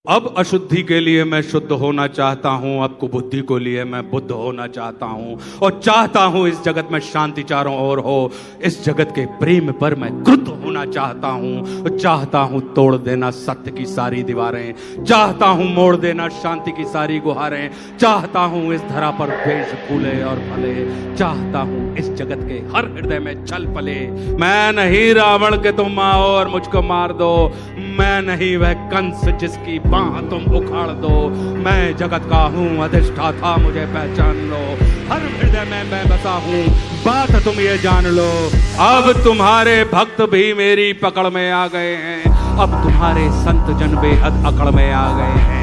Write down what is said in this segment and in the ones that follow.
अब अशुद्धि के लिए मैं शुद्ध होना चाहता हूँ, अब कुबुद्धि को लिए मैं बुद्ध होना चाहता हूँ और चाहता हूँ इस जगत में शांति चारों ओर हो। इस जगत के प्रेम पर मैं क्रुद्ध होना चाहता हूँ, चाहता हूँ तोड़ देना सत्य की सारी दीवारें, चाहता हूँ मोड़ देना शांति की सारी गुहारें, चाहता हूँ इस धरा पर द्वेष फूले और फले, चाहता हूँ इस जगत के हर हृदय में छल पले। मैं नहीं रावण के तुम आओ और मुझको मार दो, मैं नहीं वह कंस जिसकी बाह तुम उखाड़ दो, मैं जगत का हूँ अधिष्ठाता मुझे पहचान लो, हर हृदय में मैं बसा हूँ बात तुम ये जान लो। अब तुम्हारे भक्त भी मेरी पकड़ में आ गए हैं, अब तुम्हारे संत जन बेहद अकड़ में आ गए हैं।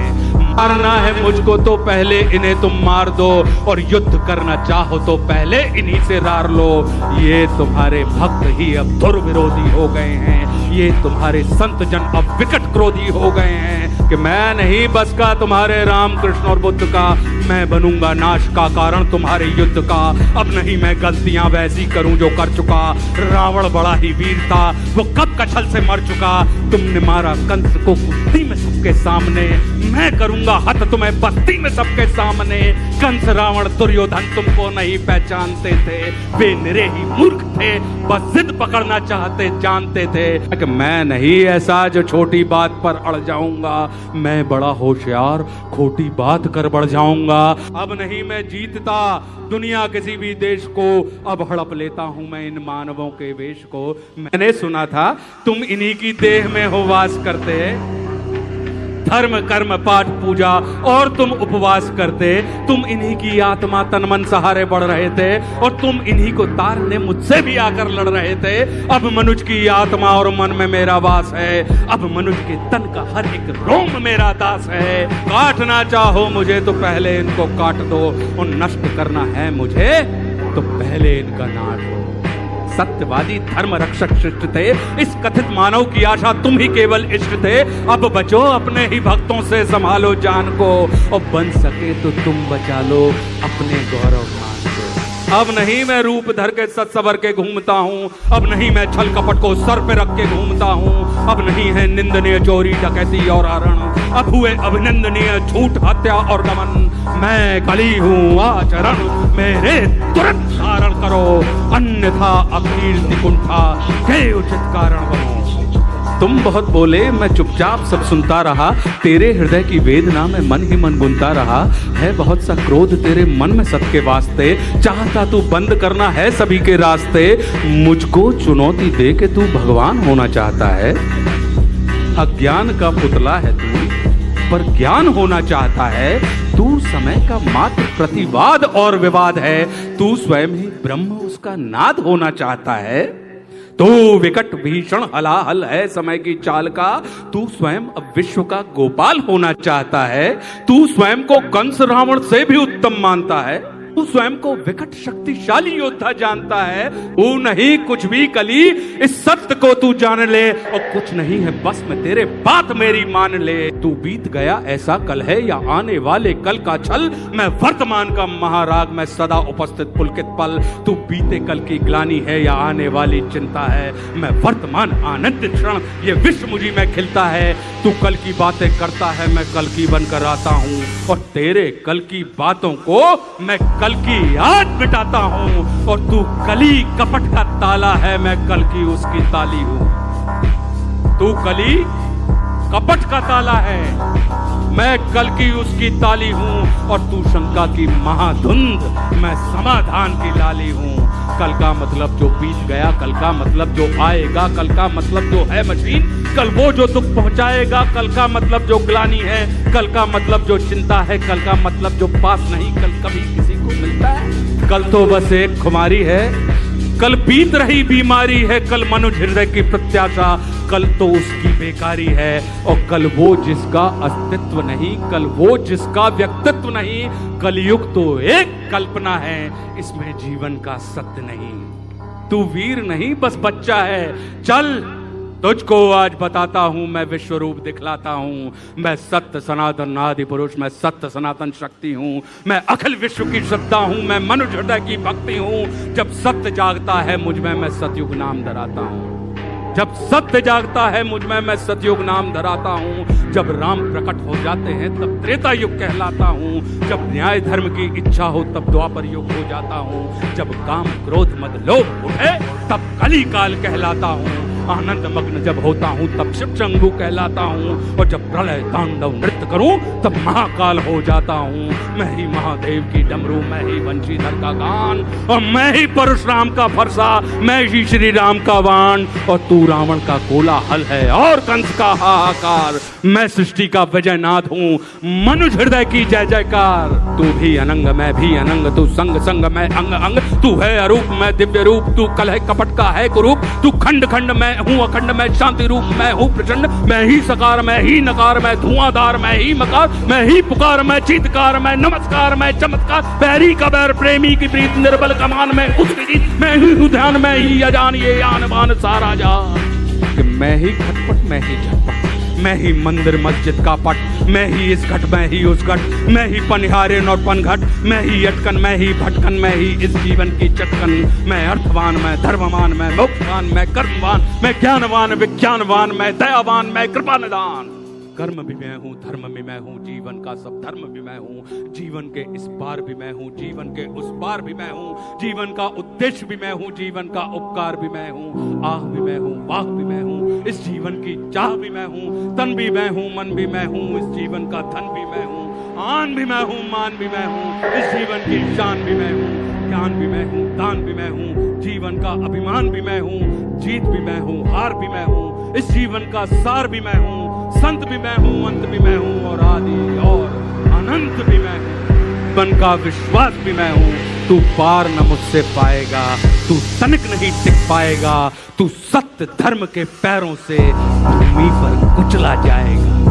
मारना है मुझको तो पहले इन्हें तुम मार दो, और युद्ध करना चाहो तो पहले इन्हीं से रार लो। ये तुम्हारे भक्त ही अब धुर विरोधी हो गए हैं, ये तुम्हारे संत जन अब विकट क्रोधी हो गए हैं कि मैं नहीं बस का तुम्हारे राम कृष्ण और बुद्ध का, मैं बनूंगा नाश का कारण तुम्हारे युद्ध का। अब नहीं मैं गलतियां वैसी करूं जो कर चुका, रावण बड़ा ही वीर था वो कब का छल से मर चुका। तुमने मारा कंस को कुश्ती में सबके सामने, मैं करूंगा हत तुम्हें बस्ती में सबके सामने। कंस रावण दुर्योधन तुमको नहीं पहचानते थे, वे निरे ही मूर्ख थे, बस जिद पकड़ना चाहते जानते थे कि मैं नहीं ऐसा जो छोटी बात पर अड़ जाऊंगा, मैं बड़ा होशियार खोटी बात कर बढ़ जाऊंगा। अब नहीं मैं जीतता दुनिया किसी भी देश को, अब हड़प लेता हूं मैं इन मानवों के वेश को। मैंने सुना था तुम इन्हीं की देह में हो वास करते, धर्म कर्म पाठ पूजा और तुम उपवास करते, तुम इन्हीं की आत्मा तन मन सहारे बढ़ रहे थे, और तुम इन्हीं को तारने मुझसे भी आकर लड़ रहे थे। अब मनुष्य की आत्मा और मन में मेरा वास है, अब मनुष्य के तन का हर एक रोम मेरा दास है। काटना चाहो मुझे तो पहले इनको काट दो, और नष्ट करना है मुझे तो पहले इनका नाश हो। सत्यवादी धर्म रक्षक शिष्ट थे, इस कथित मानव की आशा तुम ही केवल इष्ट थे। अब बचो अपने ही भक्तों से संभालो जान को, और बन सके तो तुम बचा लो अपने गौरव मान को। अब नहीं मैं रूप धर के सच सवर के घूमता हूँ, अब नहीं मैं छल कपट को सर पे रख के घूमता हूँ, अब नहीं है निंदनीय चोरी डकैती और हरण, अब हुए अभिनंदनीय झूठ हत्या और दमन। मैं कली हूँ आचरण मेरे तुरंत धारण करो, अन्यथा अकीर्ति कुंठा के उचित कारण बनो। तुम बहुत बोले मैं चुपचाप सब सुनता रहा, तेरे हृदय की वेदना में मन ही मन बुनता रहा। है बहुत सा क्रोध तेरे मन में सबके वास्ते, चाहता तू बंद करना है सभी के रास्ते। मुझको चुनौती दे के तू भगवान होना चाहता है, अज्ञान का पुतला है तू पर ज्ञान होना चाहता है। तू समय का मात्र प्रतिवाद और विवाद है, तू स्वयं ही ब्रह्म उसका नाद होना चाहता है। तू विकट भीषण हलाहल है समय की चाल का, तू स्वयं अब विश्व का गोपाल होना चाहता है। तू स्वयं को कंस रावण से भी उत्तम मानता है, तू स्वयं को विकट शक्तिशाली योद्धा जानता है। तू नहीं कुछ भी कली, इस सत्य को तू जान ले, और कुछ नहीं है बस में तेरे बात मेरी मान ले। तू बीत गया ऐसा कल है या आने वाले कल का छल, मैं वर्तमान का महाराग मैं सदा उपस्थित पुलकित पल। तू बीते कल की ग्लानि है या आने वाली चिंता है, मैं वर्तमान आनंद क्षण ये विश्व मुझी में खिलता है। तू कल की बातें करता है मैं कल की बनकर आता हूँ, और तेरे कल की बातों को मैं कल की याद मिटाता हूँ। और तू कली कपट का ताला है, मैं कल की उसकी ताली हूँ। तू कली कपट का ताला है, मैं कल की उसकी ताली हूँ, और तू शंका की महाधुंध मैं समाधान की लाली हूँ। कल का मतलब जो बीत गया, कल का मतलब जो आएगा, कल का मतलब जो है मशीन, कल वो जो दुख पहुंचाएगा, कल का मतलब जो ग्लानि है, कल का मतलब जो चिंता है, कल का मतलब जो पास नहीं कल कभी किसी को मिलता है। कल तो बस एक खुमारी है, कल बीत रही बीमारी है, कल मनुष्य हृदय की प्रत्याशा, कल तो उसकी बेकारी है। और कल वो जिसका अस्तित्व नहीं, कल वो जिसका व्यक्तित्व नहीं, कलयुग तो एक कल्पना है, इसमें जीवन का सत्य नहीं। तू वीर नहीं बस बच्चा है, चल तुझको आज बताता हूं मैं विश्व रूप दिखलाता हूं। मैं सत्य सनातन आदि पुरुष, मैं सत्य सनातन शक्ति हूं, मैं अखिल विश्व की श्रद्धा हूं, मैं मनुष्य हृदय की भक्ति हूं। जब सत्य जागता है मुझ में, मैं सतयुग नाम धराता हूं। जब सत्य जागता है मुझ में, मैं सतयुग नाम धराता हूँ। जब राम प्रकट हो जाते हैं तब त्रेता युग कहलाता हूँ। जब न्याय धर्म की इच्छा हो तब द्वापर युग हो जाता हूँ। जब काम क्रोध मद लोभ उठे तब कली काल कहलाता हूँ। आनंद मग्न जब होता हूँ तब शिव शंभु कहलाता हूँ। और जब प्रलय तांडव नृत्य करूँ तब महाकाल हो जाता हूँ। मैं ही महादेव की डमरू, मैं ही वंशीधर का गान, और मैं ही परशुराम का फरसा, मैं ही श्री राम का वाण। और तू रावण का कोलाहल है और कंस का हाहाकार। मैं सृष्टि का विजयनाथ हूँ, मनुष्य हृदय की जय जयकार। तू भी अनंग मैं भी अनंग, तू संग संग मैं अंग अंग। तू है अरूप मैं दिव्य रूप, तू कलह कपट का है कुरूप। तू खंड खंड मैं हूँ अखंड, मैं शांति रूप मैं हूँ प्रचंड। मैं ही सकार मैं ही नकार, मैं धुआंधार मैं ही मकार। मैं ही पुकार मैं चीतकार, मैं नमस्कार मैं चमत्कार। पैरी का बैर प्रेमी की प्रीत, निर्बल कमान में उसकी जीत। मैं ही हूँ ध्यान मैं ही अजान, ये आन बान सारा जान। कि मैं ही खटपट मैं ही झटपट, मैं ही मंदिर मस्जिद का पट। मैं ही इस घट मैं ही उस घट, मैं ही पनिहारिन और पनघट। मैं ही अटकन मैं ही भटकन, मैं ही इस जीवन की चटकन। मैं अर्थवान मैं धर्मवान, मैं मोक्षवान मैं कर्मवान। मैं ज्ञानवान विज्ञानवान, मैं दयावान मैं कृपा निदान। कर्म भी मैं हूँ, धर्म भी मैं हूँ, जीवन का सब धर्म भी मैं हूँ। जीवन के इस पार भी मैं हूँ, जीवन के उस पार भी मैं हूँ। जीवन का उद्देश्य भी मैं हूँ, जीवन का उपकार भी मैं हूँ। आह भी मैं हूँ, वाह भी मैं हूँ, इस जीवन की चाह भी मैं हूँ। तन भी मैं हूँ, मन भी मैं हूँ, इस जीवन का धन भी मैं हूँ। आन भी मैं हूँ, मान भी मैं हूँ, इस जीवन की शान भी मैं हूँ। ज्ञान भी मैं हूँ, दान भी मैं हूँ, जीवन का अभिमान भी मैं हूँ। जीत भी मैं हूँ, हार भी मैं हूँ, इस जीवन का सार भी मैं हूँ। संत भी मैं हूँ, अंत भी मैं हूँ, और आदि और अनंत भी मैं हूँ। मन का विश्वास भी मैं हूँ। तू पार न मुझसे पाएगा, तू तनिक नहीं टिक पाएगा। तू सत्य धर्म के पैरों से भूमि पर कुचला जाएगा।